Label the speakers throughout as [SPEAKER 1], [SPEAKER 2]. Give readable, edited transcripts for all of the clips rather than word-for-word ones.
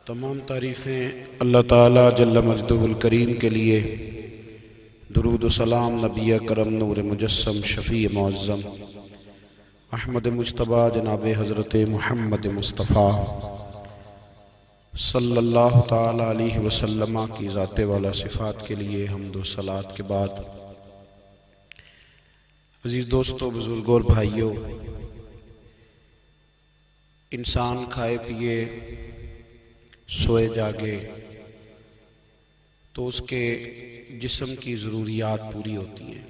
[SPEAKER 1] तमाम तारीफ़ें अल्लाह ताला जल्ल मजदुहुल करीम के लिए। दुरूद व सलाम नबी करम नूर मुजस्सम शफ़ी मुअज़्ज़म अहमद मुज्तबा जनाब हज़रत मुहम्मद मुस्तफ़ा सल्लल्लाहु ताला अलैहि वसल्लम की ज़ाते वाला सिफ़ात के लिए हम्द व सलात के बाद, अज़ीज़ दोस्तों, बुज़ुर्गों और भाइयों, इंसान खाए पिए सोए जागे तो उसके जिस्म की ज़रूरियात पूरी होती हैं।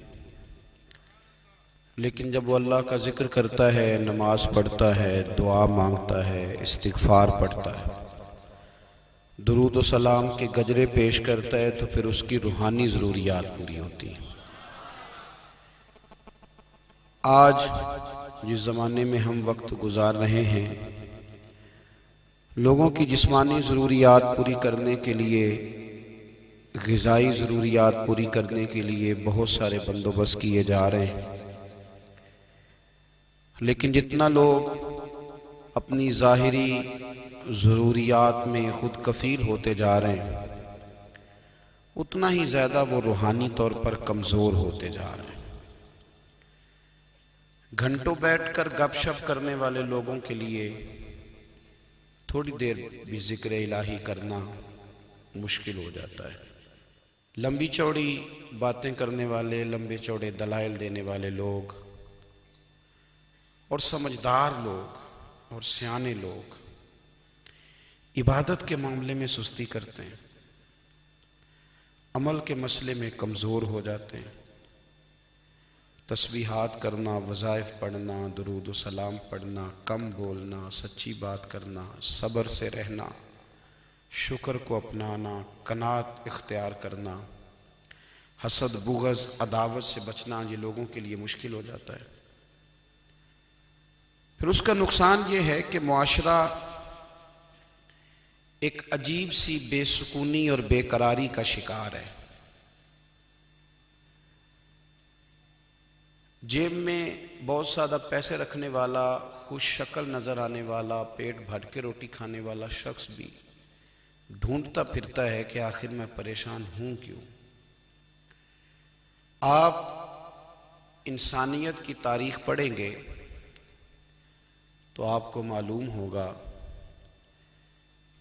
[SPEAKER 1] लेकिन जब वो अल्लाह का ज़िक्र करता है, नमाज पढ़ता है, दुआ मांगता है, इस्तिग़फ़ार पढ़ता है, दुरूद व सलाम के गजरे पेश करता है, तो फिर उसकी रूहानी ज़रूरियात पूरी होती हैं। आज जिस ज़माने में हम वक्त गुजार रहे हैं, लोगों की जिस्मानी ज़रूरियात पूरी करने के लिए, ग़िज़ाई ज़रूरियात पूरी करने के लिए बहुत सारे बंदोबस्त किए जा रहे हैं। लेकिन जितना लोग अपनी ज़ाहिरी ज़रूरियात में ख़ुद कफ़ील होते जा रहे हैं, उतना ही ज़्यादा वो रूहानी तौर पर कमज़ोर होते जा रहे हैं। घंटों बैठकर गपशप करने वाले लोगों के लिए थोड़ी देर भी ज़िक्र इलाही करना मुश्किल हो जाता है। लंबी चौड़ी बातें करने वाले, लंबे चौड़े दलाइल देने वाले लोग और समझदार लोग और सियाने लोग इबादत के मामले में सुस्ती करते हैं, अमल के मसले में कमज़ोर हो जाते हैं। तस्बीहात करना, वज़ाइफ पढ़ना, दुरूद व सलाम पढ़ना, कम बोलना, सच्ची बात करना, सब्र से रहना, शुक्र को अपनाना, कनात इख्तियार करना, हसद, बुग़ज़, अदावत से बचना, ये लोगों के लिए मुश्किल हो जाता है। फिर उसका नुकसान ये है कि मुआशरा एक अजीब सी बेसुकूनी और बेकरारी का शिकार है। जेब में बहुत ज़्यादा पैसे रखने वाला, खुश शक्ल नज़र आने वाला, पेट भर के रोटी खाने वाला शख्स भी ढूंढता फिरता है कि आखिर मैं परेशान हूँ क्यों। आप इंसानियत की तारीख़ पढ़ेंगे तो आपको मालूम होगा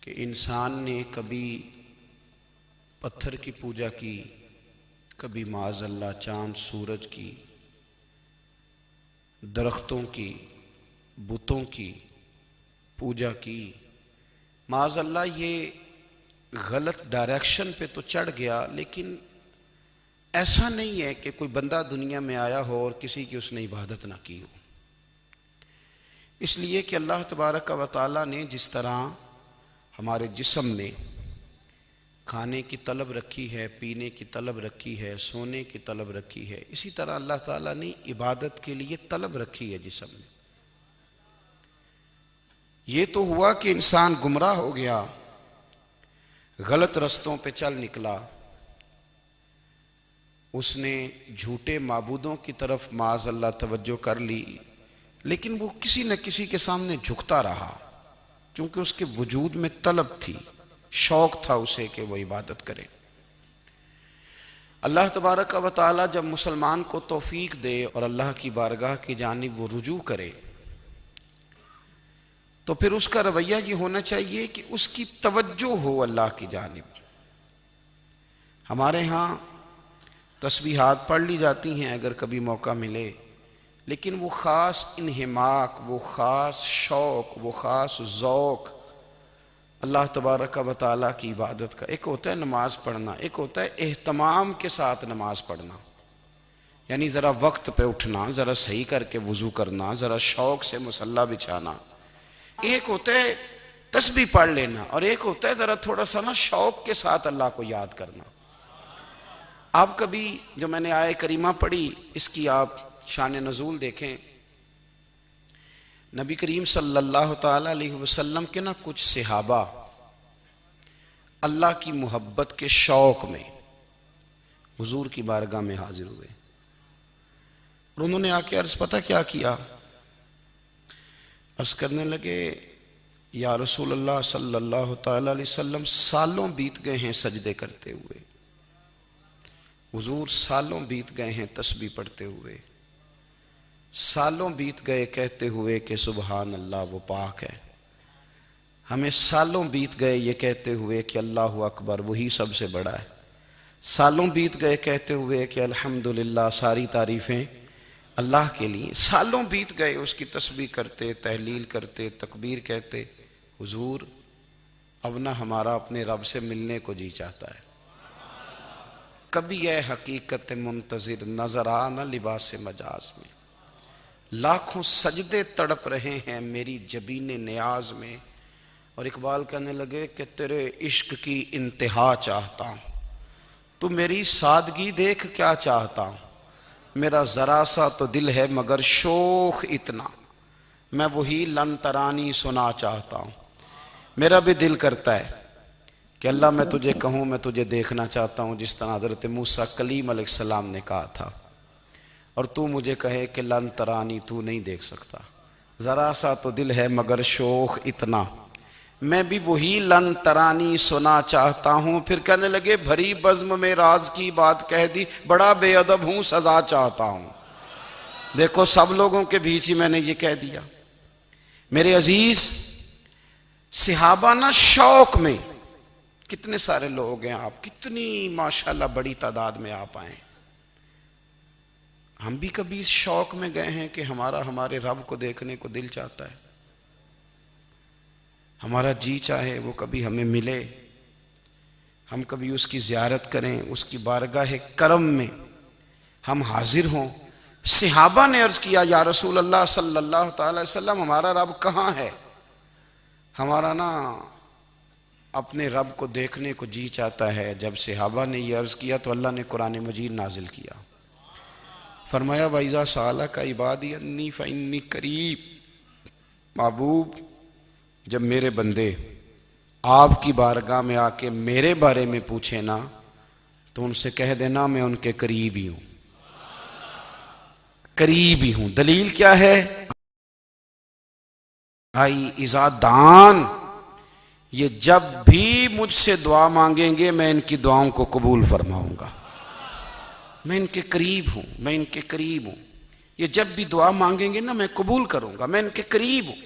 [SPEAKER 1] कि इंसान ने कभी पत्थर की पूजा की, कभी माज़अल्लाह चाँद सूरज की, दरख्तों की, बुतों की पूजा की। माज़अल्लाह ये गलत डायरेक्शन पे तो चढ़ गया, लेकिन ऐसा नहीं है कि कोई बंदा दुनिया में आया हो और किसी की उसने इबादत ना की हो। इसलिए कि अल्लाह तबारक व तआला ने जिस तरह हमारे जिस्म में खाने की तलब रखी है, पीने की तलब रखी है, सोने की तलब रखी है, इसी तरह अल्लाह ताला ने इबादत के लिए तलब रखी है जिस्म में। ये तो हुआ कि इंसान गुमराह हो गया, गलत रस्तों पे चल निकला, उसने झूठे माबूदों की तरफ माज़अल्लाह तवज्जो कर ली, लेकिन वो किसी न किसी के सामने झुकता रहा, क्योंकि उसके वजूद में तलब थी, शौक था उसे कि वो इबादत करे। अल्लाह तबारक व तआला जब मुसलमान को तौफीक दे और अल्लाह की बारगाह की जानिब वो रुजू करे, तो फिर उसका रवैया ये होना चाहिए कि उसकी तवज्जो हो अल्लाह की जानिब। हमारे यहाँ तस्बीहात पढ़ ली जाती हैं अगर कभी मौका मिले, लेकिन वो ख़ास इन्हिमाक, वो ख़ास शौक़, वो ख़ास ज़ौक़ अल्लाह तबारक व तआला की इबादत का। एक होता है नमाज पढ़ना, एक होता है एहतमाम के साथ नमाज पढ़ना, यानी ज़रा वक्त पे उठना, ज़रा सही करके वज़ू करना, ज़रा शौक़ से मुसल्ला बिछाना। एक होता है तस्बीह पढ़ लेना, और एक होता है ज़रा थोड़ा सा ना शौक़ के साथ अल्लाह को याद करना। आप कभी जो मैंने आय करीमा पढ़ी, इसकी आप शान नज़ूल देखें। नबी करीम सल्लल्लाहु ताला अलैहि वसल्लम के ना कुछ सहाबा अल्लाह की मोहब्बत के शौक़ में हुजूर की बारगाह में हाजिर हुए, और उन्होंने आके अर्ज़ पता क्या किया, अर्ज़ करने लगे, या रसूल अल्लाह सल्लल्लाहु तआला अलैहि वसल्लम, सालों बीत गए हैं सजदे करते हुए, हुजूर सालों बीत गए हैं तस्बीह पढ़ते हुए, सालों बीत गए कहते हुए कि सुबहान अल्लाह वो पाक है। हमें सालों बीत गए ये कहते हुए कि अल्लाहु अकबर वही सबसे बड़ा है। सालों बीत गए कहते हुए कि अल्हम्दुलिल्लाह सारी तारीफ़ें अल्लाह के लिए। सालों बीत गए उसकी तस्बीह करते, तहलील करते, तकबीर कहते। हुजूर अब ना हमारा अपने रब से मिलने को जी चाहता है। कभी यह हकीकत मुंतज़िर नजर आ न लिबास मजाज में, लाखों सजदे तड़प रहे हैं मेरी जबीने नियाज में। और इकबाल कहने लगे कि तेरे इश्क की इंतहा चाहता हूँ, तू मेरी सादगी देख क्या चाहता हूँ। मेरा ज़रा सा तो दिल है मगर शोख इतना, मैं वही लन तरानी सुना चाहता हूँ। मेरा भी दिल करता है कि अल्लाह मैं तुझे कहूँ मैं तुझे देखना चाहता हूँ, जिस तरह हज़रत मूसा कलीम अलैहिस्सलाम ने कहा था, और तू मुझे कहे कि लन तरानी तू नहीं देख सकता। ज़रा सा तो दिल है मगर शोख इतना, मैं भी वही लन तरानी सुना चाहता हूँ। फिर कहने लगे भरी बज़्म में राज की बात कह दी, बड़ा बेअदब हूँ सजा चाहता हूँ। देखो सब लोगों के बीच ही मैंने ये कह दिया। मेरे अजीज सहाबा ना शौक में, कितने सारे लोग हैं आप, कितनी माशाल्लाह बड़ी तादाद में आप आए। हम भी कभी इस शौक में गए हैं कि हमारे रब को देखने को दिल चाहता है, हमारा जी चाहे वो कभी हमें मिले, हम कभी उसकी ज़ियारत करें, उसकी बारगाह करम में हम हाजिर हों। सहाबा ने अर्ज़ किया या रसूल अल्लाह सल्लल्लाहु अलैहि वसल्लम हमारा रब कहाँ है। हमारा ना अपने रब को देखने को जी चाहता है। जब सहाबा ने यह अर्ज़ किया तो अल्लाह ने कुरान मजीद नाजिल किया, फरमाया वइज़ा सालका इबादी अन्नी फ़इन्नी करीब। महबूब जब मेरे बंदे आपकी बारगाह में आके मेरे बारे में पूछे ना, तो उनसे कह देना मैं उनके करीब ही हूं, करीब ही हूं। दलील क्या है? भाई इज़ादान, ये जब भी मुझसे दुआ मांगेंगे मैं इनकी दुआओं को कबूल फरमाऊंगा। मैं इनके करीब हूं, मैं इनके करीब हूं। ये जब भी दुआ मांगेंगे ना मैं कबूल करूंगा, मैं इनके करीब हूं।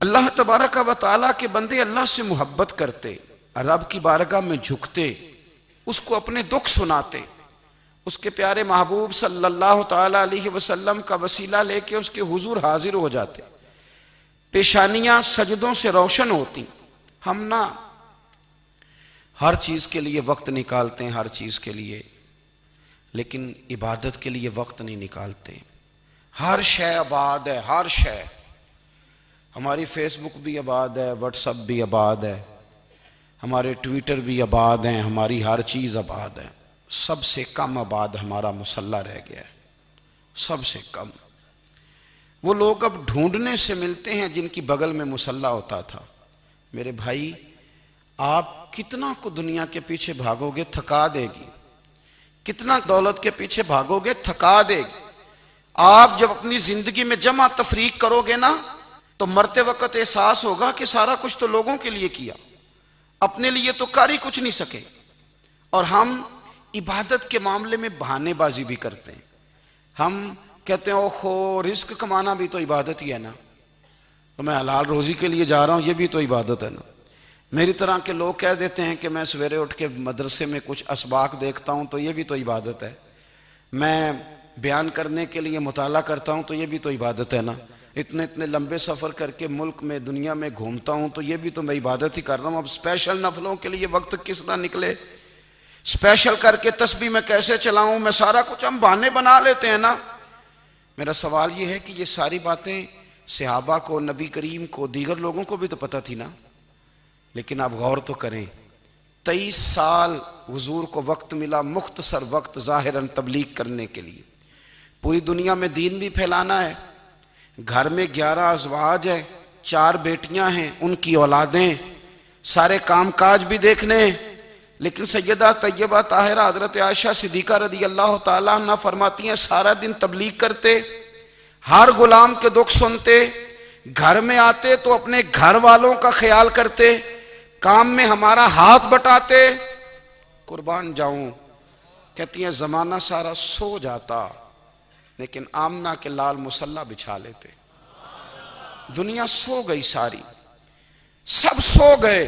[SPEAKER 1] अल्लाह तबारक व तआला के बंदे अल्लाह से मोहब्बत करते, रब की बारगाह में झुकते, उसको अपने दुख सुनाते, उसके प्यारे महबूब सल्लल्लाहु तआला अलैहि वसल्लम का वसीला लेके उसके हुजूर हाजिर हो जाते, पेशानियां सजदों से रोशन होती। हम ना हर चीज के लिए वक्त निकालते हैं, हर चीज के लिए, लेकिन इबादत के लिए वक्त नहीं निकालते। हर शय आबाद है, हर शय। हमारी फेसबुक भी आबाद है, व्हाट्सअप भी आबाद है, हमारे ट्विटर भी आबाद हैं, हमारी हर चीज़ आबाद है। सबसे कम आबाद हमारा मुसल्ला रह गया है, सबसे कम। वो लोग अब ढूंढने से मिलते हैं जिनकी बगल में मुसल्ला होता था। मेरे भाई आप कितना को दुनिया के पीछे भागोगे थका देगी, कितना दौलत के पीछे भागोगे थका देगी। आप जब अपनी जिंदगी में जमा तफरीक करोगे ना, तो मरते वक्त एहसास होगा कि सारा कुछ तो लोगों के लिए किया, अपने लिए तो कर ही कुछ नहीं सके। और हम इबादत के मामले में बहानेबाजी भी करते हैं। हम कहते हैं ओहो रिस्क कमाना भी तो इबादत ही है ना, तो मैं हलाल रोजी के लिए जा रहा हूं, ये भी तो इबादत है ना। मेरी तरह के लोग कह देते हैं कि मैं सवेरे उठ के मदरसे में कुछ असबाक देखता हूं, तो ये भी तो इबादत है। मैं बयान करने के लिए मुताला करता हूं, तो ये भी तो इबादत है ना। इतने इतने लंबे सफ़र करके मुल्क में दुनिया में घूमता हूँ, तो ये भी तो मैं इबादत ही कर रहा हूँ। अब स्पेशल नफलों के लिए वक्त किस तरह निकले, स्पेशल करके तस्बीह मैं कैसे चलाऊँ, मैं सारा कुछ हम बहाने बना लेते हैं ना। मेरा सवाल ये है कि ये सारी बातें सहाबा को, नबी करीम को, दीगर लोगों को भी तो पता थी ना। लेकिन आप गौर तो करें, 23 साल हुजूर को वक्त मिला, मुख्तसर वक्त ज़ाहिरन तबलीग करने के लिए। पूरी दुनिया में दीन भी फैलाना है। घर में 11 अज़वाज है, 4 बेटियां हैं, उनकी औलादें, सारे कामकाज भी देखने। लेकिन सैयदा तैयबा ताहिरा हज़रत आयशा सिद्दीक़ा रज़ी अल्लाह ताला अन्हा फरमाती हैं सारा दिन तबलीग करते, हर गुलाम के दुख सुनते, घर में आते तो अपने घर वालों का ख्याल करते, काम में हमारा हाथ बटाते। कुर्बान जाऊं, कहती हैं जमाना सारा सो जाता लेकिन आमना के लाल मुसल्ला बिछा लेते। दुनिया सो गई सारी, सब सो गए,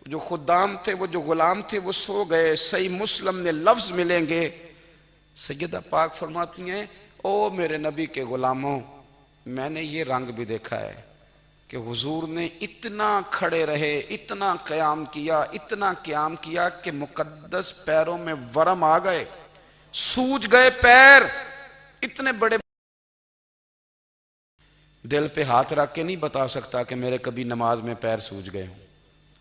[SPEAKER 1] जो खुदाम थे, वो जो गुलाम थे, वो सो गए। सही मुस्लिम में लफ्ज मिलेंगे, सैयदा पाक फरमाती हैं, ओ मेरे नबी के गुलामों, मैंने ये रंग भी देखा है कि हुजूर ने इतना खड़े रहे, इतना क़याम किया, इतना क़याम किया कि मुकद्दस पैरों में वरम आ गए, सूज गए पैर। इतने बड़े दिल पे हाथ रख के नहीं बता सकता कि मेरे कभी नमाज में पैर सूज गए हों,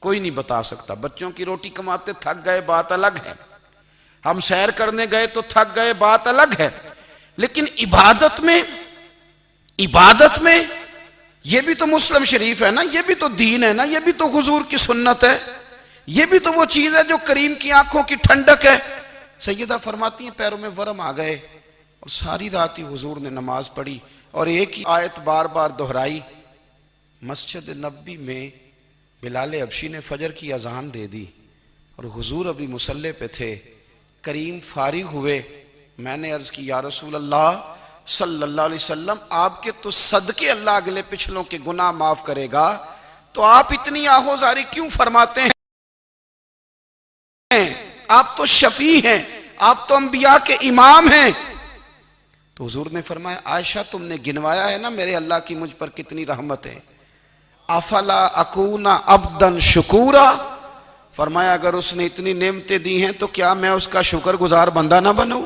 [SPEAKER 1] कोई नहीं बता सकता। बच्चों की रोटी कमाते थक गए, बात अलग है। हम सैर करने गए तो थक गए, बात अलग है। लेकिन इबादत में ये भी तो मुस्लिम शरीफ है ना, ये भी तो दीन है ना, ये भी तो हुजूर की सुन्नत है, ये भी तो वो चीज है जो करीम की आंखों की ठंडक है। सैयदा फरमाती हैं पैरों में वरम आ गए और सारी रात ही हुजूर ने नमाज पढ़ी और एक ही आयत बार बार दोहराई। मस्जिद नबी में बिलाल हबशी ने फजर की अजान दे दी और हुजूर अभी मुसल्ले पे थे। करीम फारिग हुए, मैंने अर्ज की या रसूल अल्लाह सल्लल्लाहु अलैहि वसल्लम, आपके तो सदके अल्लाह अगले पिछलों के गुनाह माफ करेगा, तो आप इतनी आहोजारी क्यों फरमाते हैं? आप तो शफी हैं, आप तो अंबिया के इमाम हैं। तो हुजूर ने फरमाया, आयशा तुमने गिनवाया है ना मेरे अल्लाह की मुझ पर कितनी रहमत है। अफला अकूना अब्दन शुकूरा, फरमाया अगर उसने इतनी नेमतें दी हैं तो क्या मैं उसका शुक्रगुजार बंदा ना बनूं?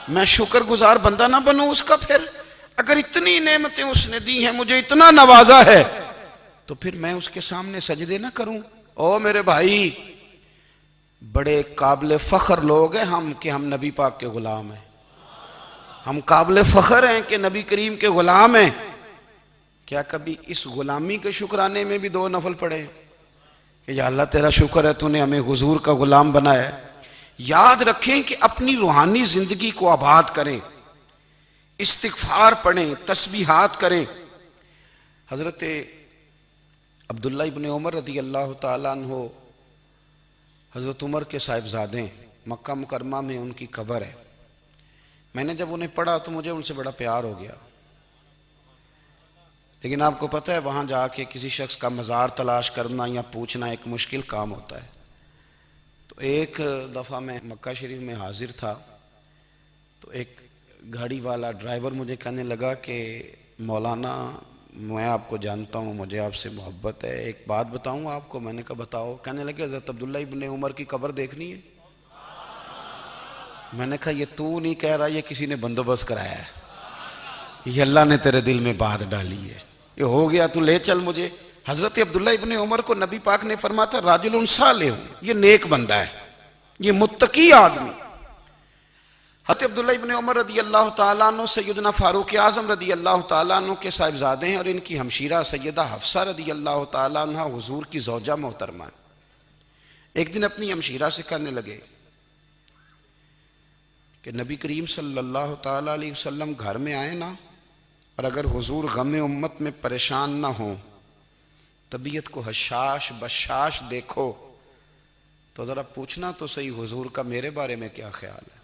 [SPEAKER 1] मैं शुक्रगुजार बंदा ना बनूं उसका? फिर अगर इतनी नेमतें उसने दी हैं, मुझे इतना नवाजा है, तो फिर मैं उसके सामने सजदे ना करूं? ओ मेरे भाई, बड़े काबिल फख्र लोग हैं हम कि हम नबी पाक के गुलाम हैं। हम काबिल फख्र हैं कि नबी करीम के गुलाम हैं। क्या कभी इस गुलामी के शुक्राने में भी 2 नफल पढ़े कि या अल्लाह तेरा शुक्र है तूने हमें हुजूर का गुलाम बनाया? याद रखें कि अपनी रूहानी जिंदगी को आबाद करें, इस्तिगफार पढ़ें, तस्बीहात करें। हजरत अब्दुल्ला इब्ने उमर रदी अल्लाह ताला अन्हो, हजरत उमर के साहिबजादे, मक्का मुकरमा में उनकी कब्र है। मैंने जब उन्हें पढ़ा तो मुझे उनसे बड़ा प्यार हो गया। लेकिन आपको पता है वहाँ जाके किसी शख्स का मज़ार तलाश करना या पूछना एक मुश्किल काम होता है। तो एक दफ़ा मैं मक्का शरीफ में हाजिर था, तो एक गाड़ी वाला ड्राइवर मुझे कहने लगा कि मौलाना मैं आपको जानता हूँ, मुझे आपसे मोहब्बत है, एक बात बताऊँ आपको। मैंने कहा बताओ। कहने लगे हज़रत अब्दुल्ला इब्ने उमर की कब्र देखनी है। मैंने कहा ये तू नहीं कह रहा, ये किसी ने बंदोबस्त कराया है, ये अल्लाह ने तेरे दिल में बात डाली है, ये हो गया तू ले चल मुझे। हजरत अब्दुल्ला इब्ने उमर को नबी पाक ने फरमाया था राजुलुन सालिह, ये नेक बंदा है, ये मुत्तकी आदमी। हजरत अब्दुल्ला इब्ने उमर रदी अल्लाह ताला अन्हु सैयदना फारूक आज़म रदी अल्लाह ताला अन्हु के साहिबजादे हैं और इनकी हमशीरा सैयदा हफ्सा रदी अल्लाह ताला अन्हा हुजूर की ज़ौजा मोहतरमा। एक दिन अपनी हमशीरा से कहने लगे कि नबी करीम सल्लल्लाहु ताला अलैहि वसल्लम घर में आए ना, और अगर हुजूर गम उम्मत में परेशान ना हो, तबीयत को हशाश बशाश देखो, तो ज़रा पूछना तो सही हुजूर का मेरे बारे में क्या ख्याल है।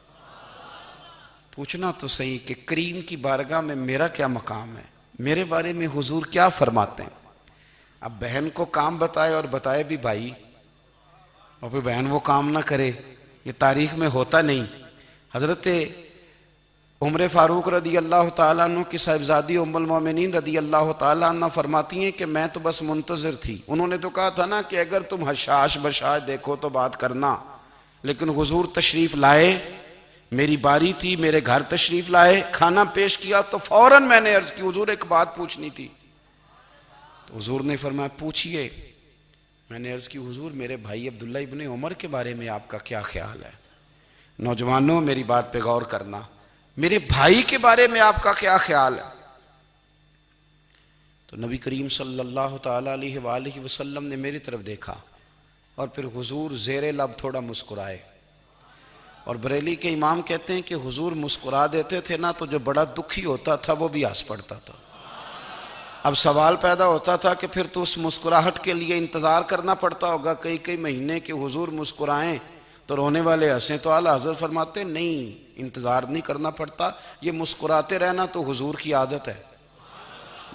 [SPEAKER 1] पूछना तो सही कि करीम की बारगाह में मेरा क्या मकाम है, मेरे बारे में हुजूर क्या फरमाते हैं। अब बहन को काम बताए और बताए भी भाई, और फिर बहन वो काम ना करे, ये तारीख में होता नहीं। हज़रत उमर फारूक रदी अल्लाह ताला अन्हु की साहिबजादी उम्मुल मोमिनीन रदी अल्लाह ताला अन्हा फरमाती हैं कि मैं तो बस मुंतज़िर थी। उन्होंने तो कहा था ना कि अगर तुम हशाश बशाश देखो तो बात करना, लेकिन हुजूर तशरीफ़ लाए, मेरी बारी थी, मेरे घर तशरीफ़ लाए, खाना पेश किया तो फ़ौरन मैंने अर्ज़ की हुजूर एक बात पूछनी थी। तो हुजूर ने फरमाया पूछिए। मैंने अर्ज़ की हुजूर मेरे भाई अब्दुल्ला इब्ने उमर के बारे में आपका क्या ख्याल है? नौजवानों मेरी बात पे गौर करना, मेरे भाई के बारे में आपका क्या ख्याल है? तो नबी करीम सल्लल्लाहु ताला अलैहि वसल्लम ने मेरी तरफ देखा और फिर हुजूर ज़ेरे लब थोड़ा मुस्कुराए। और बरेली के इमाम कहते हैं कि हुजूर मुस्कुरा देते थे ना, तो जो बड़ा दुखी होता था वो भी हंस पड़ता था। अब सवाल पैदा होता था कि फिर तो उस मुस्कुराहट के लिए इंतज़ार करना पड़ता होगा कई कई महीने के हुजूर मुस्कुराएं तो रोने वाले हंसें। तो आला हज़रत फरमाते नहीं, इंतज़ार नहीं करना पड़ता, ये मुस्कुराते रहना तो हुजूर की आदत है।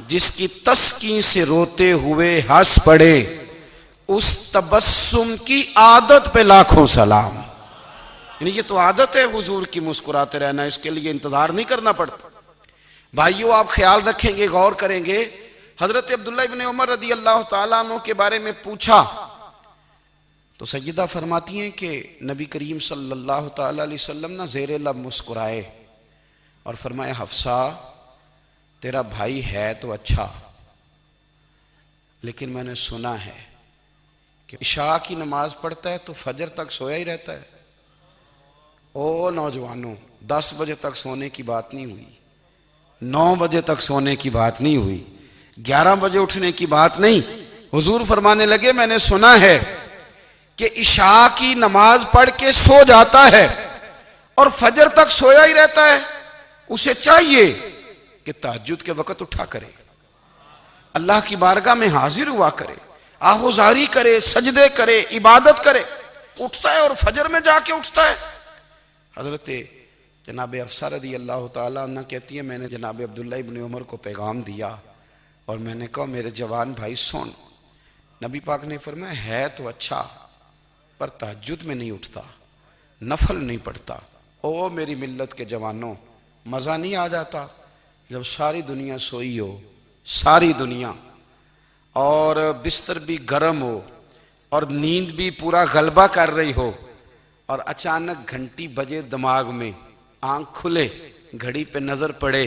[SPEAKER 1] जिसकी तस्कीन से रोते हुए हंस पड़े उस तबस्सुम की आदत पे लाखों सलाम। यानी ये तो आदत है हुजूर की मुस्कुराते रहना, इसके लिए इंतज़ार नहीं करना पड़ता। भाइयों आप ख्याल रखेंगे, गौर करेंगे, हजरत अब्दुल्लाह इब्ने उमर रदी अल्लाह तआला अन्हु के बारे में पूछा तो सैयदा फरमाती हैं कि नबी करीम सल्लल्लाहु तआला अलैहि वसल्लम ना ज़ेरे लब मुस्कुराए और फरमाया हफ्सा तेरा भाई है तो अच्छा, लेकिन मैंने सुना है कि इशा की नमाज पढ़ता है तो फजर तक सोया ही रहता है। ओ नौजवानों, 10 बजे तक सोने की बात नहीं हुई, 9 बजे तक सोने की बात नहीं हुई, 11 बजे उठने की बात नहीं। हुजूर फरमाने लगे मैंने सुना है कि इशा की नमाज पढ़ के सो जाता है और फजर तक सोया ही रहता है, उसे चाहिए कि तहज्जुद के वक्त उठा करे, अल्लाह की बारगाह में हाजिर हुआ करे, आहुजारी करे, सजदे करे, इबादत करे। उठता है और फजर में जाके उठता है। हजरत जनाब हफ्सा रज़ी अल्लाह तआला अन्हा कहती है मैंने जनाब अब्दुल्ला इब्ने उमर को पैगाम दिया और मैंने कहा मेरे जवान भाई सुन, नबी पाक ने फरमाया है तो अच्छा पर तहज्जुद में नहीं उठता, नफल नहीं पढ़ता। ओ मेरी मिल्लत के जवानों, मज़ा नहीं आ जाता जब सारी दुनिया सोई हो, सारी दुनिया, और बिस्तर भी गर्म हो और नींद भी पूरा गलबा कर रही हो और अचानक घंटी बजे दिमाग में, आंख खुले, घड़ी पे नजर पड़े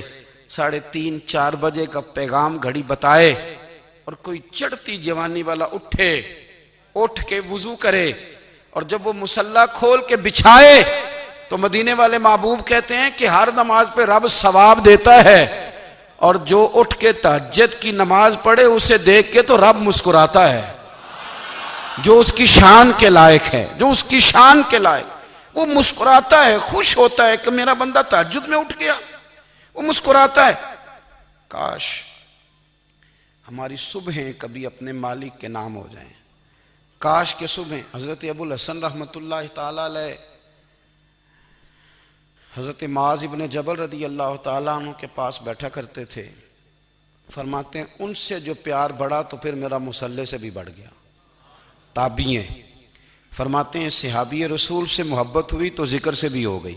[SPEAKER 1] 3:30 4 बजे का पैगाम घड़ी बताए और कोई चढ़ती जवानी वाला उठे, उठ के वुजू करे और जब वो मुसल्ला खोल के बिछाए तो मदीने वाले महबूब कहते हैं कि हर नमाज पे रब सवाब देता है और जो उठ के तहज्जुद की नमाज पढ़े उसे देख के तो रब मुस्कुराता है, जो उसकी शान के लायक है, जो उसकी शान के लायक, वो मुस्कुराता है, खुश होता है कि मेरा बंदा तहज्जुद में उठ गया, वो मुस्कुराता है। काश हमारी सुबहें कभी अपने मालिक के नाम हो जाएं, काश के सुबह। हजरत अबुल हसन रहमतुल्लाह ताला अलैह हजरत माज इब्ने जबल रदी अल्लाह ताला अन्हु के पास बैठा करते थे। फरमाते हैं उनसे जो प्यार बढ़ा तो फिर मेरा मुसल्ले से भी बढ़ गया। ताबी हैं, फरमाते हैं सहाबी रसूल से मोहब्बत हुई तो जिक्र से भी हो गई,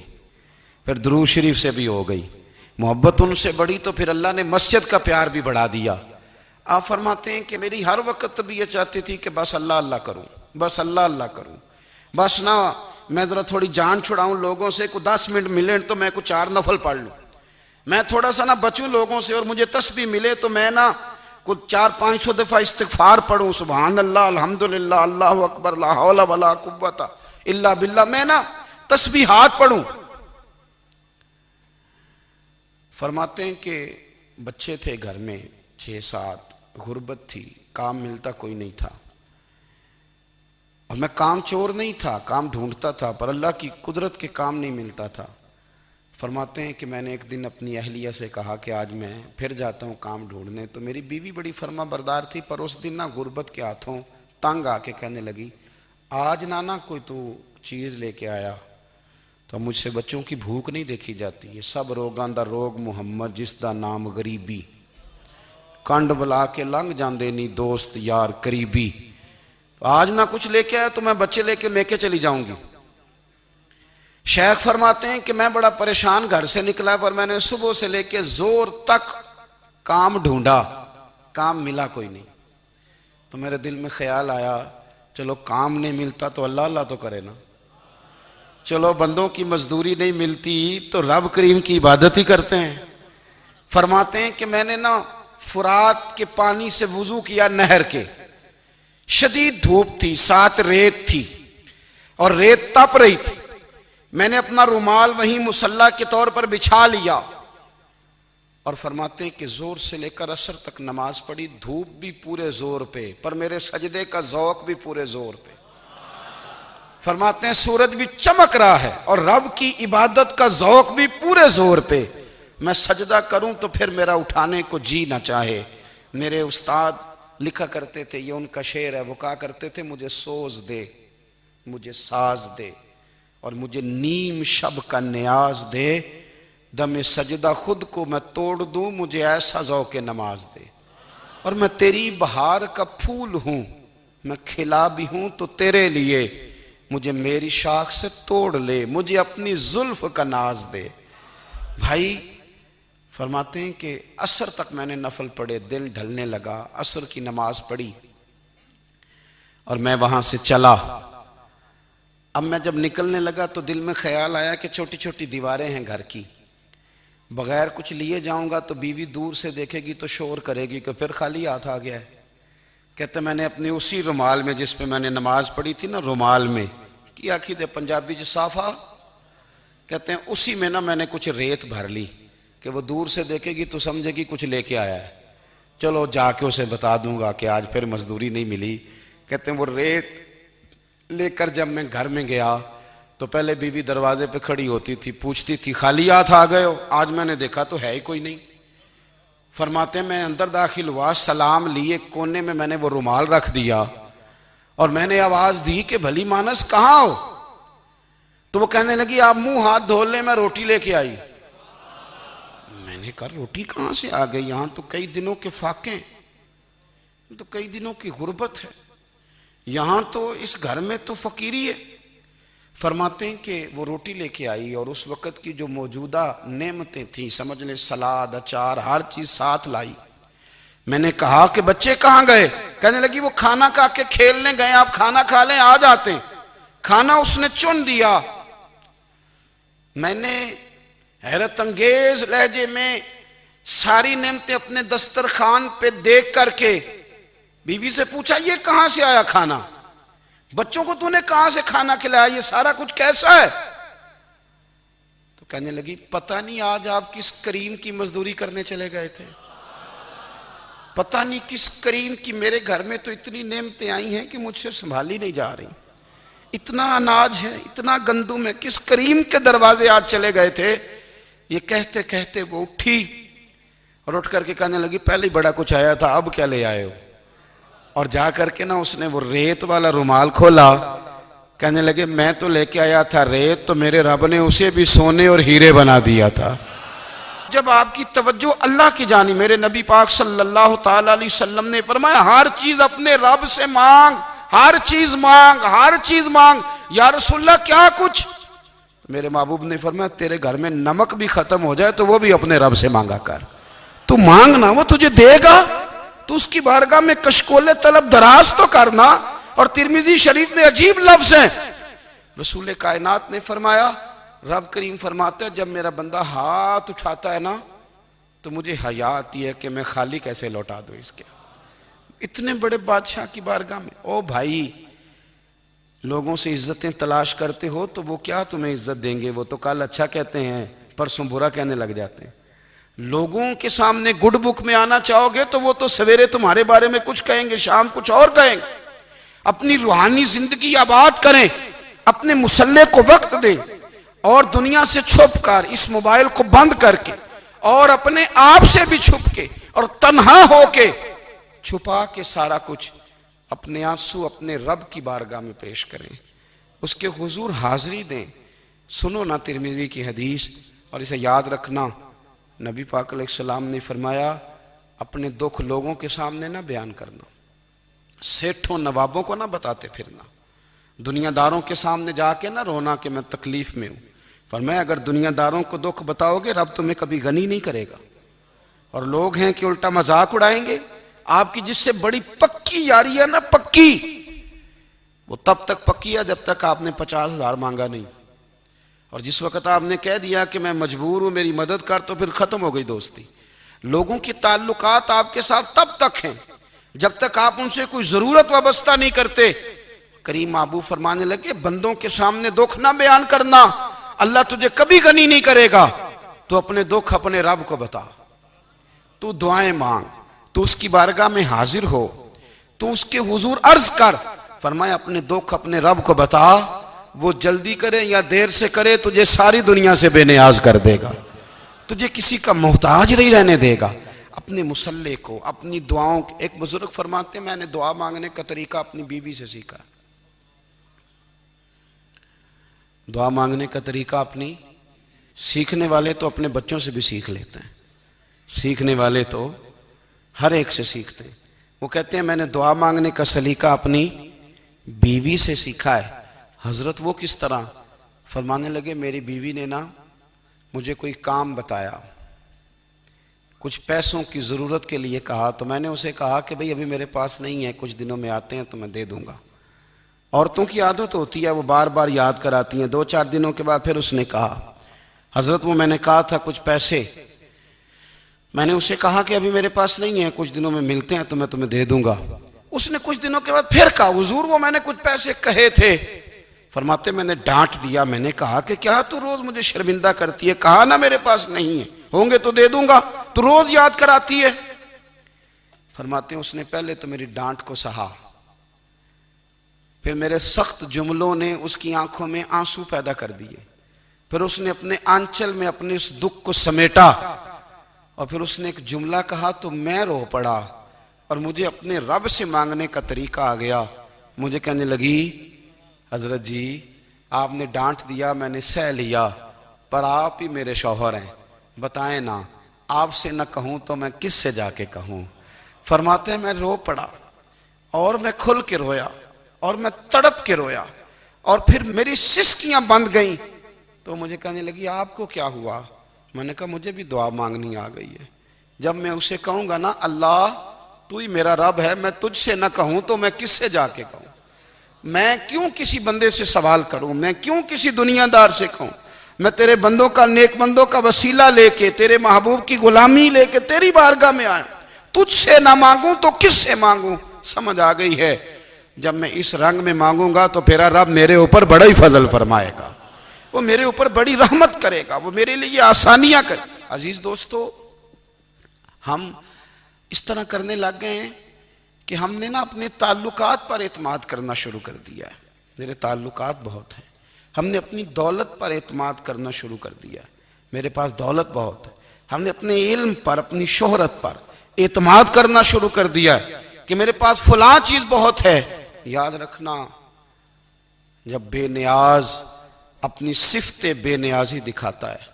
[SPEAKER 1] फिर दुरूद शरीफ से भी हो गई। मोहब्बत उनसे बढ़ी तो फिर अल्लाह ने मस्जिद का प्यार भी बढ़ा दिया। आप फरमाते हैं कि मेरी हर वक्त तबीयत चाहती थी कि बस अल्लाह अल्लाह करूं, बस अल्लाह अल्लाह करूं, बस ना मैं ज़रा थोड़ी जान छुड़ाऊं लोगों से, को 10 मिनट मिले तो मैं कुछ 4 नफल पढ़ लूँ, मैं थोड़ा सा ना बचूं लोगों से और मुझे तस्बीह मिले तो मैं ना कुछ 400-500 दफ़ा इस्तिग़फ़ार पढ़ूं, सुबहान अल्लाह, अल्हम्दुलिल्लाह, अल्लाहु अकबर, ला हौला वला कुव्वता इल्ला बिल्लाह, मैं ना तस्बीहात पढ़ूं। फरमाते हैं कि बच्चे थे घर में 6-7, गुर्बत थी, काम मिलता कोई नहीं था और मैं काम चोर नहीं था, काम ढूंढता था, पर अल्लाह की कुदरत के काम नहीं मिलता था। फरमाते हैं कि मैंने एक दिन अपनी अहलिया से कहा कि आज मैं फिर जाता हूँ काम ढूंढने। तो मेरी बीवी बड़ी फर्मा बरदार थी, पर उस दिन ना गुर्बत के हाथों तंग आके कहने लगी आज ना कोई तू चीज़ लेके आया तो मुझसे बच्चों की भूख नहीं देखी जाती। ये सब रोगां दा रोग मुहम्मद जिसदा नाम गरीबी, कंड बुला के लंघ जाते नहीं दोस्त यार करीबी। तो आज ना कुछ लेके आया तो मैं बच्चे लेके लेके चली जाऊंगी। शेख फरमाते हैं कि मैं बड़ा परेशान घर से निकला, पर मैंने सुबह से लेके जोर तक काम ढूंढा, काम मिला कोई नहीं। तो मेरे दिल में ख्याल आया चलो काम नहीं मिलता तो अल्लाह अल्लाह तो करे ना, चलो बंदों की मजदूरी नहीं मिलती तो रब करीम की इबादत ही करते हैं। फरमाते हैं कि मैंने ना फुरात के पानी से वुजू किया, नहर के, शदीद धूप थी, साथ रेत थी और रेत तप रही थी। मैंने अपना रुमाल वहीं मुसल्ला के तौर पर बिछा लिया और फरमाते हैं कि जोर से लेकर असर तक नमाज पढ़ी, धूप भी पूरे जोर पे, पर मेरे सजदे का जौक भी पूरे जोर पे। फरमाते हैं सूरज भी चमक रहा है और रब की इबादत का जौक भी पूरे जोर पे। मैं सजदा करूं तो फिर मेरा उठाने को जी ना चाहे, मेरे उस्ताद लिखा करते थे, ये उनका शेर है, वो कहा करते थे मुझे सोज दे, मुझे साज दे, और मुझे नीम शब का न्याज दे, दमे सजदा खुद को मैं तोड़ दूं, मुझे ऐसा ज़ौक़ नमाज दे। और मैं तेरी बहार का फूल हूं, मैं खिला भी हूं तो तेरे लिए, मुझे मेरी शाख से तोड़ ले, मुझे अपनी जुल्फ का नाज दे। भाई फरमाते हैं कि असर तक मैंने नफल पढ़े, दिल ढलने लगा, असर की नमाज पढ़ी और मैं वहां से चला। अब मैं जब निकलने लगा तो दिल में ख्याल आया कि छोटी छोटी दीवारें हैं घर की, बगैर कुछ लिए जाऊंगा तो बीवी दूर से देखेगी तो शोर करेगी कि फिर खाली हाथ आ गया है। कहते मैंने अपने उसी रुमाल में जिस पे मैंने नमाज पढ़ी थी ना, रुमाल में की आखी दे पंजाबी ज साफा, कहते हैं उसी में ना मैंने कुछ रेत भर ली कि वो दूर से देखेगी तो समझेगी कुछ लेके आया है, चलो जाके उसे बता दूंगा कि आज फिर मजदूरी नहीं मिली। कहते हैं वो रेत लेकर जब मैं घर में गया तो पहले बीवी दरवाजे पे खड़ी होती थी, पूछती थी खाली हाथ आ गए हो? आज मैंने देखा तो है ही कोई नहीं। फरमाते मैं अंदर दाखिल हुआ, सलाम लिए, कोने में मैंने वो रुमाल रख दिया और मैंने आवाज दी कि भली मानस कहाँ हो? तो वो कहने लगी आप मुंह हाथ धो ले, मैं रोटी लेके आई। मैंने कहा रोटी कहां से आ गई? यहां तो कई दिनों के फाके, तो कई दिनों की गुर्बत है, यहां तो इस घर में तो फकीरी है। फरमाते हैं कि वो रोटी लेके आई और उस वक़्त की जो मौजूदा नेमतें थी, समझ लें सलाद अचार हर चीज साथ लाई। मैंने कहा कि बच्चे कहाँ गए? कहने लगी वो खाना खा के खेलने गए, आप खाना खा लें आ जाते। खाना उसने चुन दिया। मैंने हैरत अंगेज लहजे में सारी नेमतें अपने दस्तरखान पे देख करके बीवी से पूछा ये कहां से आया खाना? बच्चों को तूने कहां से खाना खिलाया? ये सारा कुछ कैसा है? तो कहने लगी पता नहीं आज आप किस करीम की मजदूरी करने चले गए थे, पता नहीं किस करीम की। मेरे घर में तो इतनी नेमतें आई हैं कि मुझसे संभाली नहीं जा रही, इतना अनाज है, इतना गंदुम है, किस करीम के दरवाजे आज चले गए थे? ये कहते कहते वो उठी और उठ करके कहने लगी पहले बड़ा कुछ आया था, अब क्या ले आए हो? और जा करके ना उसने वो रेत वाला रुमाल खोला। कहने लगे मैं तो लेके आया था रेत, तो मेरे रब ने उसे भी सोने और हीरे बना दिया था। जब आपकी तवज्जो अल्लाह की जानी, मेरे नबी पाक सल्लल्लाहु ताला अलैहि वसल्लम ने फरमाया हर चीज अपने रब से मांग, हर चीज मांग, हर चीज मांग। या रसूलल्लाह क्या कुछ? मेरे महबूब ने फरमाया तेरे घर में नमक भी खत्म हो जाए तो वो भी अपने रब से मांगा कर। तू मांगना, वो तुझे देगा। तो उसकी बारगाह में कशकोले तलब दराज तो करना। और तिरमिजी शरीफ में अजीब लफ्ज है, रसूल कायनात ने फरमाया, रब करीम फरमाता है जब मेरा बंदा हाथ उठाता है ना तो मुझे हया आती है कि मैं खाली कैसे लौटा दूं इसके। इतने बड़े बादशाह की बारगाह में। ओ भाई, लोगों से इज्जतें तलाश करते हो तो वो क्या तुम्हें इज्जत देंगे? वो तो कल अच्छा कहते हैं, परसों बुरा कहने लग जाते हैं। लोगों के सामने गुड बुक में आना चाहोगे तो वो तो सवेरे तुम्हारे बारे में कुछ कहेंगे, शाम कुछ और कहेंगे। अपनी रूहानी जिंदगी आबाद करें, अपने मुसल्ले को वक्त दें और दुनिया से छुप कर, इस मोबाइल को बंद करके और अपने आप से भी छुप के और तन्हा होके छुपा के सारा कुछ अपने आंसू अपने रब की बारगाह में पेश करें, उसके हुजूर हाजिरी दें। सुनो ना तिरमिजी की हदीस और इसे याद रखना। नबी पाक अलैहिस्सलाम ने फरमाया अपने दुख लोगों के सामने ना बयान करना, सेठों नवाबों को ना बताते फिरना, दुनियादारों के सामने जाके ना रोना कि मैं तकलीफ में हूं। फरमाया अगर दुनियादारों को दुख बताओगे रब तुम्हें कभी गनी नहीं करेगा। और लोग हैं कि उल्टा मजाक उड़ाएंगे। आपकी जिससे बड़ी पक्की यारी है ना, पक्की, वो तब तक पक्की है जब तक आपने 50,000 मांगा नहीं। और जिस वक्त आपने कह दिया कि मैं मजबूर हूं मेरी मदद कर, तो फिर खत्म हो गई दोस्ती। लोगों के ताल्लुकात आपके साथ तब तक हैं जब तक आप उनसे कोई जरूरत वाबस्ता नहीं करते। करीम महबूब फरमाने लगे बंदों के सामने दुख ना बयान करना, अल्लाह तुझे कभी गनी नहीं करेगा। तो अपने दुख अपने रब को बता, तू दुआएं मांग, तू उसकी बारगाह में हाजिर हो, तू उसके हुजूर अर्ज कर। फरमाया अपने दुख अपने रब को बता, वो जल्दी करे या देर से करे तुझे सारी दुनिया से बेनियाज कर देगा, तुझे किसी का मोहताज नहीं रहने देगा। अपने मुसल्ले को, अपनी दुआओं को। एक बुजुर्ग फरमाते हैं, मैंने दुआ मांगने का तरीका अपनी बीवी से सीखा। दुआ मांगने का तरीका अपनी, सीखने वाले तो अपने बच्चों से भी सीख लेते हैं, सीखने वाले तो हर एक से सीखते हैं। वो कहते हैं मैंने दुआ मांगने का सलीका अपनी बीवी से सीखा है। हजरत वो किस तरह? फरमाने लगे मेरी बीवी ने ना मुझे कोई काम बताया, कुछ पैसों की ज़रूरत के लिए कहा, तो मैंने उसे कहा कि भाई अभी मेरे पास नहीं है, कुछ दिनों में आते हैं तो मैं दे दूंगा। औरतों की आदत होती है, वो बार बार याद कराती हैं। 2-4 दिनों के बाद फिर उसने कहा हजरत वो मैंने कहा था कुछ पैसे, मैंने उसे कहा कि अभी मेरे पास नहीं है, कुछ दिनों में मिलते हैं तो मैं तुम्हें दे दूंगा। उसने कुछ दिनों के बाद फिर कहा हुजूर वो मैंने कुछ पैसे कहे थे। फरमाते मैंने डांट दिया, मैंने कहा कि क्या तू रोज मुझे शर्मिंदा करती है, कहा ना मेरे पास नहीं है, होंगे तो दे दूंगा, तू रोज याद कराती है। फरमाते उसने पहले तो मेरी डांट को सहा, फिर मेरे सख्त जुमलों ने उसकी आंखों में आंसू पैदा कर दिए, फिर उसने अपने आंचल में अपने उस दुख को समेटा और फिर उसने एक जुमला कहा तो मैं रो पड़ा और मुझे अपने रब से मांगने का तरीका आ गया। मुझे कहने लगी हजरत जी आपने डांट दिया, मैंने सह लिया, पर आप ही मेरे शौहर हैं, बताएं ना आपसे न कहूं तो मैं किस से जाके कहूं। फरमाते हैं मैं रो पड़ा और मैं खुल के रोया और मैं तड़प के रोया और फिर मेरी सिसकियां बंद गईं। तो मुझे कहने लगी आपको क्या हुआ? मैंने कहा मुझे भी दुआ मांगनी आ गई है। जब मैं उसे कहूंगा ना अल्लाह तू ही मेरा रब है, मैं तुझसे ना कहूं तो मैं किससे जाके कहूं, मैं क्यों किसी बंदे से सवाल करूं, मैं क्यों किसी दुनियादार से कहूं, मैं तेरे बंदों का, नेक बंदों का वसीला लेके, तेरे महबूब की गुलामी लेके तेरी बारगाह में आया, तुझसे ना मांगूं तो किससे मांगूं। समझ आ गई है, जब मैं इस रंग में मांगूंगा तो फिर रब मेरे ऊपर बड़ा ही फजल फरमाएगा, वो मेरे ऊपर बड़ी रहमत करेगा, वो मेरे लिए आसानियां करे। अजीज दोस्तों हम इस तरह करने लग गए हैं कि हमने ना अपने ताल्लुकात पर एतमाद करना शुरू कर दिया है। मेरे ताल्लुकात बहुत हैं, हमने अपनी दौलत पर एतमाद करना शुरू कर दिया है, मेरे पास दौलत बहुत है। हमने अपने इल्म पर, अपनी शोहरत पर एतमाद करना शुरू कर दिया है कि मेरे पास फलां चीज बहुत है। याद रखना जब बेनियाज अपनी सिफ्ते बेनियाजी दिखाता है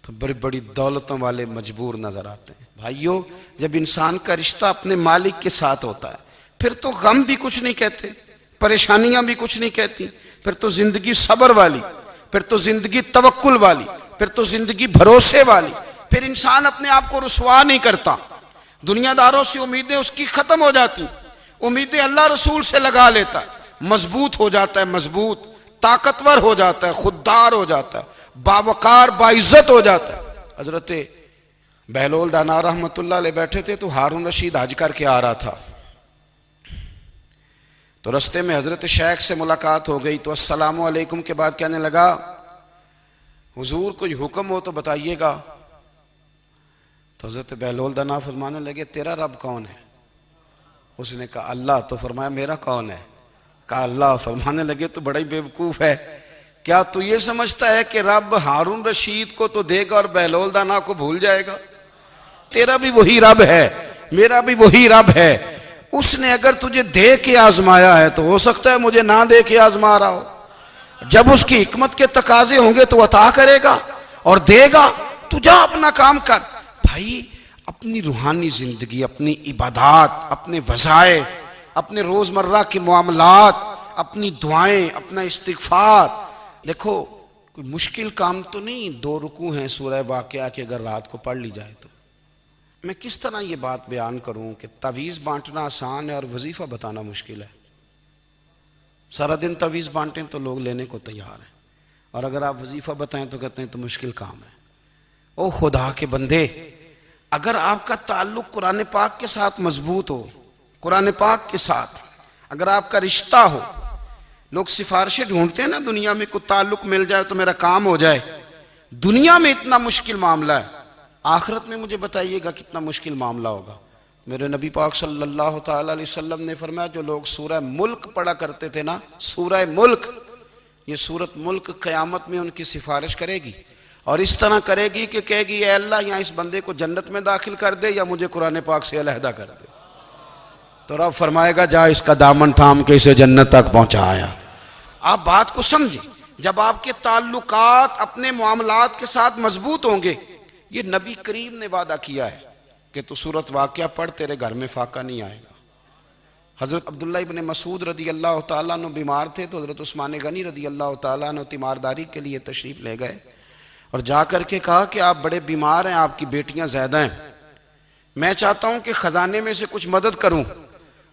[SPEAKER 1] तो बड़ी बड़ी दौलतों वाले मजबूर नजर आते हैं। भाइयों जब इंसान का रिश्ता अपने मालिक के साथ होता है फिर तो गम भी कुछ नहीं कहते, परेशानियां भी कुछ नहीं कहती, फिर तो जिंदगी सब्र वाली, फिर तो जिंदगी तवक्कुल वाली, फिर तो जिंदगी भरोसे वाली। फिर इंसान अपने आप को रुसवा नहीं करता, दुनियादारों से उम्मीदें उसकी खत्म हो जाती, उम्मीदें अल्लाह रसूल से लगा लेता है, मजबूत हो जाता है, मजबूत ताकतवर हो जाता है, खुददार हो जाता है, बावकार बाइज्जत हो जाता है। हजरत बहलोल दाना रहमतुल्लाह अलैह बैठे थे तो हारून रशीद हज करके आ रहा था, तो रस्ते में हजरत शेख से मुलाकात हो गई। तो अस्सलामु अलैकुम के बाद कहने लगा हुजूर कोई हुक्म हो तो बताइएगा। तो हजरत बहलोल दाना फरमाने लगे तेरा रब कौन है? उसने कहा अल्लाह। तो फरमाया मेरा कौन है? कहा अल्लाह। फरमाने लगे तो बड़ा ही बेवकूफ है, क्या तू ये समझता है कि रब हारून रशीद को तो देगा और बहलोल दाना को भूल जाएगा? तेरा भी वही रब है, मेरा भी वही रब है। उसने अगर तुझे दे के आजमाया है तो हो सकता है मुझे ना दे के आजमा रहा हो। जब उसकी हिकमत के तकाजे होंगे तो अता करेगा और देगा। तू जा अपना काम कर। भाई अपनी रूहानी जिंदगी, अपनी इबादत, अपने वज़ाइफ, अपने रोजमर्रा के मामलात, अपनी दुआएं, अपना इस्तिगफार। देखो कोई मुश्किल काम तो नहीं, 2 रुकू हैं सूरह वाक़िया की, अगर रात को पढ़ ली जाए तो। मैं किस तरह ये बात बयान करूं कि तवीज़ बांटना आसान है और वजीफा बताना मुश्किल है। सारा दिन तवीज़ बांटें तो लोग लेने को तैयार हैं, और अगर आप वजीफा बताएं तो कहते हैं तो मुश्किल काम है। ओ खुदा के बंदे, अगर आपका ताल्लुक कुरान पाक के साथ मजबूत हो, कुरान पाक के साथ अगर आपका रिश्ता हो, लोग सिफारिशें ढूंढते हैं ना दुनिया में, कोई ताल्लुक मिल जाए तो मेरा काम हो जाए। दुनिया में इतना मुश्किल मामला है, आखिरत में मुझे बताइएगा कितना मुश्किल मामला होगा। मेरे नबी पाक सल्लल्लाहु ताला अलैहि वसल्लम ने फरमाया जो लोग सूरह मुल्क पढ़ा करते थे ना, सूरह मुल्क, ये सूरत मुल्क क़यामत में उनकी सिफारिश करेगी। और इस तरह करेगी कि कहेगी ए अल्लाह यहाँ इस बंदे को जन्नत में दाखिल कर दे या मुझे कुरान पाक से अलहदा कर दे। तो रब फरमाएगा जा इसका दामन थाम के इसे जन्नत तक पहुंचाया। आप बात को समझें, जब आपके ताल्लुकात अपने मामलात के साथ मजबूत होंगे, ये नबी करीम ने वादा किया है कि तू सूरत वाक़या पढ़, तेरे घर में फाका नहीं आएगा। हज़रत अब्दुल्ला इब्न मसूद रदी अल्लाह ताला अन्हु बीमार थे तो हज़रत उस्मान गनी रदी अल्लाह ताला अन्हु तीमारदारी के लिए तशरीफ़ ले गए और जा कर के कहा कि आप बड़े बीमार हैं, आपकी बेटियां ज़्यादा हैं, मैं चाहता हूं कि ख़जाने में से कुछ मदद करूं।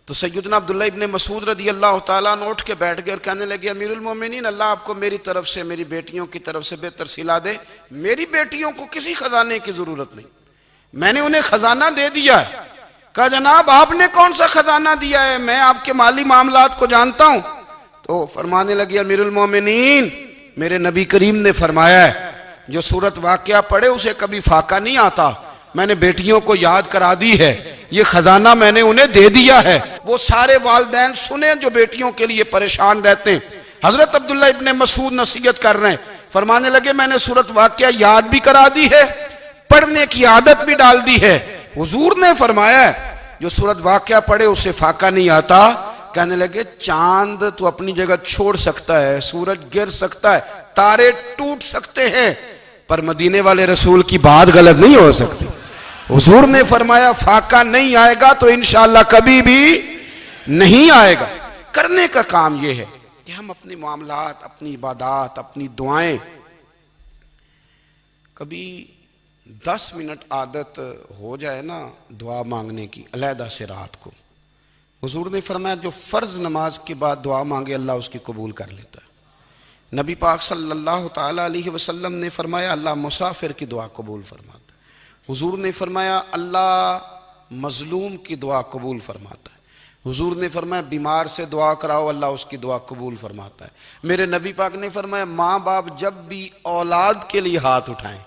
[SPEAKER 1] तो सैयदना अब्दुल्ला इब्न मसूद रदी अल्लाह ताला अन्हु उठ के बैठ गए और कहने लगे अमीरुल मोमिनीन, अल्लाह आपको मेरी तरफ से, मेरी बेटियों की तरफ से बेहतर सिला दे। मेरी बेटियों को किसी खजाने की ज़रूरत नहीं, मैंने उन्हें खजाना दे दिया है। कहा जनाब आपने कौन सा खजाना दिया है, मैं आपके माली मामलात को जानता हूं। तो फरमाने लगे अमीरुल मोमिनीन, मेरे नबी करीम ने फरमाया है जो सूरत वाक़या पढ़े उसे कभी फाका नहीं आता, मैंने बेटियों को याद करा दी है, ये खजाना मैंने उन्हें दे दिया है। वो सारे वालिदैन सुने जो बेटियों के लिए परेशान रहते हैं। हजरत अब्दुल्ला इब्ने मसूद नसीहत कर रहे हैं, फरमाने लगे मैंने सूरत वाक़या याद भी करा दी है, पढ़ने की आदत भी डाल दी है। हुजूर ने फरमाया है जो सूरत वाक़या पढ़े उसे फाका नहीं आता। कहने लगे चांद तो अपनी जगह छोड़ सकता है, सूरज गिर सकता है, तारे टूट सकते हैं, पर मदीने वाले रसूल की बात गलत नहीं हो सकती। हुजूर ने फरमाया फाका नहीं आएगा तो इंशाअल्लाह कभी भी नहीं आएगा। करने का काम यह है कि हम अपने मामलात, अपनी इबादत, अपनी दुआएं, कभी 10 मिनट आदत हो जाए ना दुआ मांगने की अलहदा से रात को। हुजूर ने फरमाया जो फ़र्ज नमाज के बाद दुआ मांगे अल्लाह उसकी कबूल कर लेता है। नबी पाक सल्लल्लाहु ताला अलैहि वसल्लम ने फरमाया अल्लाह मुसाफिर की दुआ कबूल फरमाता है। हुजूर ने फरमाया अल्लाह मजलूम की दुआ कबूल फरमाता है। हुजूर ने फरमाया बीमार से दुआ कराओ अल्लाह उसकी दुआ कबूल फरमाता है। मेरे नबी पाक ने फरमाया माँ बाप जब भी औलाद के लिए हाथ उठाएं,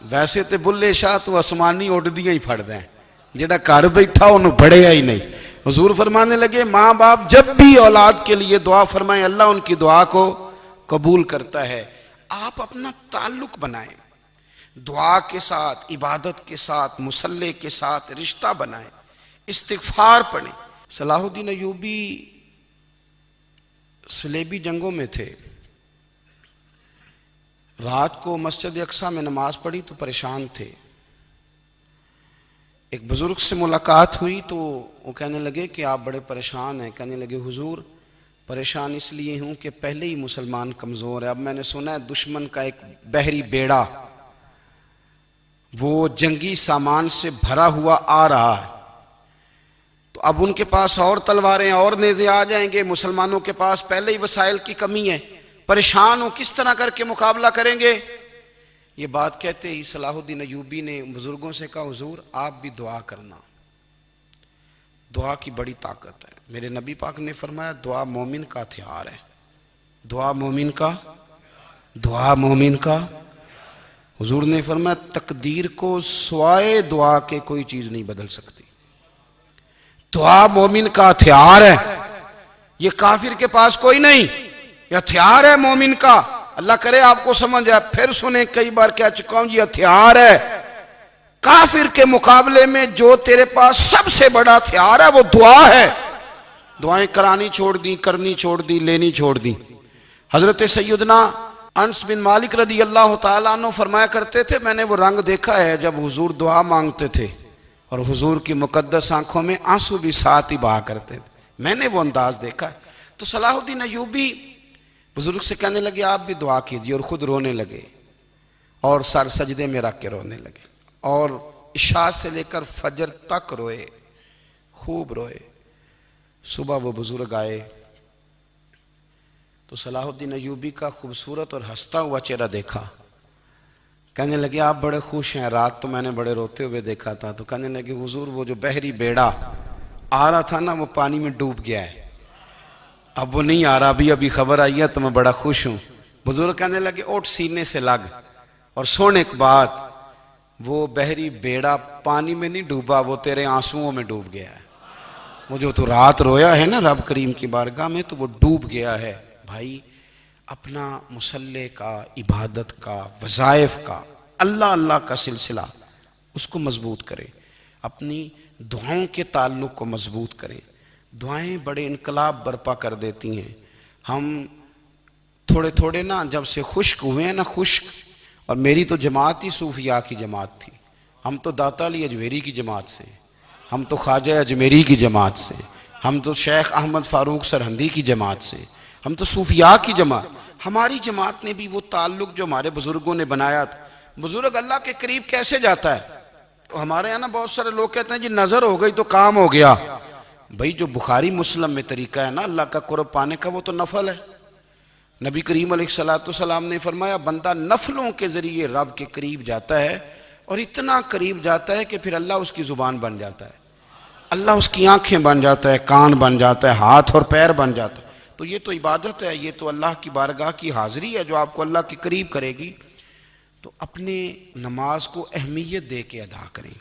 [SPEAKER 1] वैसे तो बुल्ले शाह तो आसमानी उड़दियां ही फड़ दें, जेड़ा घर बैठा उन्होंने बड़े ही नहीं। हुजूर फरमाने लगे माँ बाप जब भी औलाद के लिए दुआ फरमाएं अल्लाह उनकी दुआ को कबूल करता है। आप अपना ताल्लुक बनाएं दुआ के साथ, इबादत के साथ, मुसल्ले के साथ रिश्ता बनाएं, इस्तिगफार पढ़ें। सलाहुद्दीन अय्यूबी सलेबी जंगों में थे, रात को मस्जिद अक्सा में नमाज पढ़ी तो परेशान थे। एक बुजुर्ग से मुलाकात हुई तो वो कहने लगे कि आप बड़े परेशान हैं। कहने लगे हुजूर परेशान इसलिए हूँ कि पहले ही मुसलमान कमज़ोर है, अब मैंने सुना है दुश्मन का एक बहरी बेड़ा वो जंगी सामान से भरा हुआ आ रहा है, तो अब उनके पास और तलवारें और नेज़े आ जाएंगे, मुसलमानों के पास पहले ही वसाइल की कमी है, परेशान हो किस तरह करके मुकाबला करेंगे। ये बात कहते ही सलाहुद्दीन अय्यूबी ने बुजुर्गों से कहा हुजूर आप भी दुआ करना, दुआ की बड़ी ताकत है। मेरे नबी पाक ने फरमाया दुआ मोमिन का हथियार है, दुआ मोमिन का, दुआ मोमिन का। हुजूर ने फरमाया तकदीर को स्वाए दुआ के कोई चीज नहीं बदल सकती, दुआ मोमिन का हथियार है, ये काफिर के पास कोई नहीं, ये हथियार है मोमिन का। अल्लाह करे आपको समझ आए, फिर सुने कई बार कह चुका हूं, ये हथियार है। काफिर के मुकाबले में जो तेरे पास सबसे बड़ा हथियार है वो दुआ है। दुआएं करानी छोड़ दी, करनी छोड़ दी, लेनी छोड़ दी। हजरत सैयदना अनस बिन मालिक रदी अल्लाह ताला अन्हु फरमाया करते थे मैंने वो रंग देखा है जब हुजूर दुआ मांगते थे और हुजूर की मुकद्दस आंखों में आंसू भी साथ ही बहा करते थे, मैंने वो अंदाज देखा है। तो सलाहुद्दीन अय्यूबी बुजुर्ग से कहने लगे आप भी दुआ कीजिए, और खुद रोने लगे और सर सजदे में रख के रोने लगे और इशा से लेकर फजर तक रोए, खूब रोए। सुबह वो बुजुर्ग आए तो सलाहुद्दीन अय्यूबी का खूबसूरत और हंसता हुआ चेहरा देखा। कहने लगे आप बड़े खुश हैं, रात तो मैंने बड़े रोते हुए देखा था। तो कहने लगे हुजूर वो जो बहरी बेड़ा आ रहा था ना वो पानी में डूब गया है, अब वो नहीं आ रहा, अभी खबर आई है तो मैं बड़ा खुश हूं। बुजुर्ग कहने लगे उठ सीने से लग, और सोने के बाद वो बहरी बेड़ा पानी में नहीं डूबा, वो तेरे आंसुओं में डूब गया है। वो जो तू रात रोया है ना रब करीम की बारगाह में, तो वो डूब गया है। भाई अपना मुसल्ले का, इबादत का, वज़ाइफ का, अल्लाह अल्लाह का सिलसिला उसको मजबूत करें, अपनी दुआओं के ताल्लुक़ को मजबूत करें। दुआएं बड़े इनकलाब बर्पा कर देती हैं। हम थोड़े थोड़े ना जब से खुश्क हुए हैं ना, खुश्क, और मेरी तो जमात ही सूफिया की जमात थी। हम तो दाता अली अजमेरी की जमात से, हम तो ख्वाजा अजमेरी की जमात से, हम तो शेख अहमद फ़ारूक सरहंदी की जमात से, हम तो सूफिया की जमात। हमारी जमात ने भी वो ताल्लुक़ जो हमारे बुज़ुर्गों ने बनाया था। बुज़ुर्ग अल्लाह के करीब कैसे जाता है? तो हमारे यहाँ ना बहुत सारे लोग कहते हैं जी नज़र हो गई तो काम हो गया। भाई जो बुखारी मुस्लिम में तरीका है ना अल्लाह का कुर्ब पाने का, वो तो नफल है। नबी करीम अलैहिस्सलाम ने फरमाया बंदा नफलों के ज़रिए रब के करीब जाता है, और इतना करीब जाता है कि फिर अल्लाह उसकी ज़ुबान बन जाता है, अल्लाह उसकी आंखें बन जाता है, कान बन जाता है, हाथ और पैर बन जाता है। तो ये तो इबादत है, ये तो अल्लाह की बारगाह की हाज़िरी है जो आपको अल्लाह के करीब करेगी। तो अपने नमाज को अहमियत दे के अदा करें,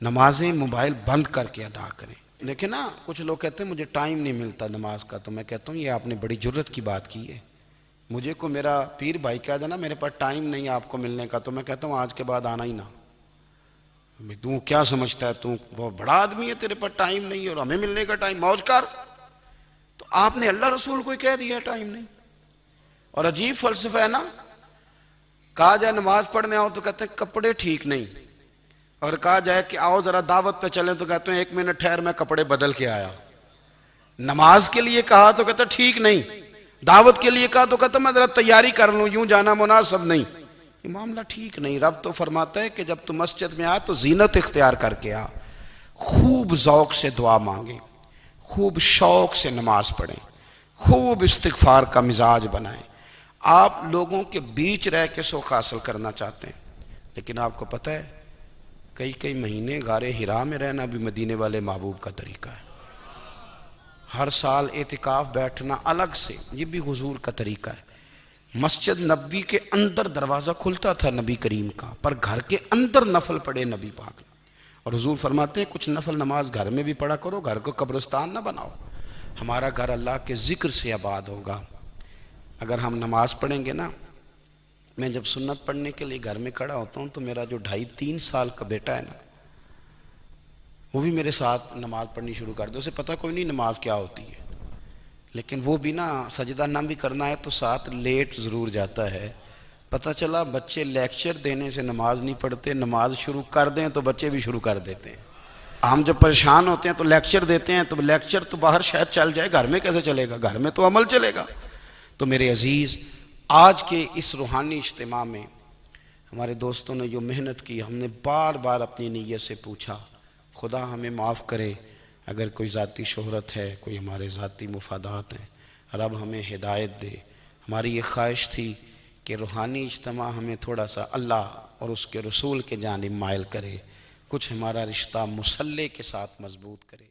[SPEAKER 1] नमाजें मोबाइल बंद करके अदा करें। देखिए ना, कुछ लोग कहते हैं मुझे टाइम नहीं मिलता नमाज का, तो मैं कहता हूँ ये आपने बड़ी जुर्रत की बात की है। मुझे को मेरा पीर भाई कह देना मेरे पास टाइम नहीं है आपको मिलने का, तो मैं कहता हूँ आज के बाद आना ही ना। तू क्या समझता है, तू बहुत बड़ा आदमी है, तेरे पास टाइम नहीं है और हमें मिलने का टाइम, मौज कर। तो आपने अल्लाह रसूल को कह दिया टाइम नहीं। और अजीब फलसफा है ना, कहा जाए नमाज पढ़ने आओ तो कहते हैं कपड़े ठीक नहीं, और कहा जाए कि आओ जरा दावत पे चलें तो कहते हैं 1 मिनट ठहर मैं कपड़े बदल के आया। नमाज के लिए कहा तो कहते ठीक नहीं, दावत के लिए कहा तो कहते मैं जरा तैयारी कर लूं, यूं जाना मुनासिब नहीं। ये मामला ठीक नहीं। रब तो फरमाता है कि जब तुम मस्जिद में आ तो जीनत इख्तियार करके आ, खूब ज़ौक़ से दुआ मांगे, खूब शौक़ से नमाज पढ़ें, खूब इस्तिग़फ़ार का मिजाज बनाएं। आप लोगों के बीच रह के सुख हासिल करना चाहते हैं, लेकिन आपको पता है कई कई महीने गारे हिरा में रहना भी मदीने वाले महबूब का तरीका है। हर साल एतिकाफ बैठना अलग से, ये भी हुजूर का तरीका है। मस्जिद नबी के अंदर दरवाज़ा खुलता था नबी करीम का, पर घर के अंदर नफल पढ़े नबी पाक ने। और हुजूर फरमाते हैं कुछ नफल नमाज घर में भी पढ़ा करो, घर को कब्रिस्तान ना बनाओ। हमारा घर अल्लाह के ज़िक्र से आबाद होगा अगर हम नमाज पढ़ेंगे ना। मैं जब सुन्नत पढ़ने के लिए घर में खड़ा होता हूँ तो मेरा जो 2.5-3 साल का बेटा है ना, वो भी मेरे साथ नमाज पढ़नी शुरू कर दे। उसे पता कोई नहीं नमाज क्या होती है, लेकिन वो भी ना सजदा ना भी करना है तो साथ लेट ज़रूर जाता है। पता चला बच्चे लेक्चर देने से नमाज नहीं पढ़ते, नमाज शुरू कर दें तो बच्चे भी शुरू कर देते हैं। हम जब परेशान होते हैं तो लेक्चर देते हैं, तो लेक्चर तो बाहर शायद चल जाए, घर में कैसे चलेगा, घर में तो अमल चलेगा। तो मेरे अजीज़, आज के इस रूहानी इज्तिमा में हमारे दोस्तों ने जो मेहनत की, हमने बार बार अपनी नीयत से पूछा खुदा हमें माफ़ करे अगर कोई ज़ाती शोहरत है, कोई हमारे ज़ाती मुफादात हैं, रब हमें हिदायत दे। हमारी ये ख्वाहिश थी कि रूहानी इज्तिमा हमें थोड़ा सा अल्लाह और उसके रसूल के जानिब माइल करे, कुछ हमारा रिश्ता मुसल्ले के साथ मजबूत करे।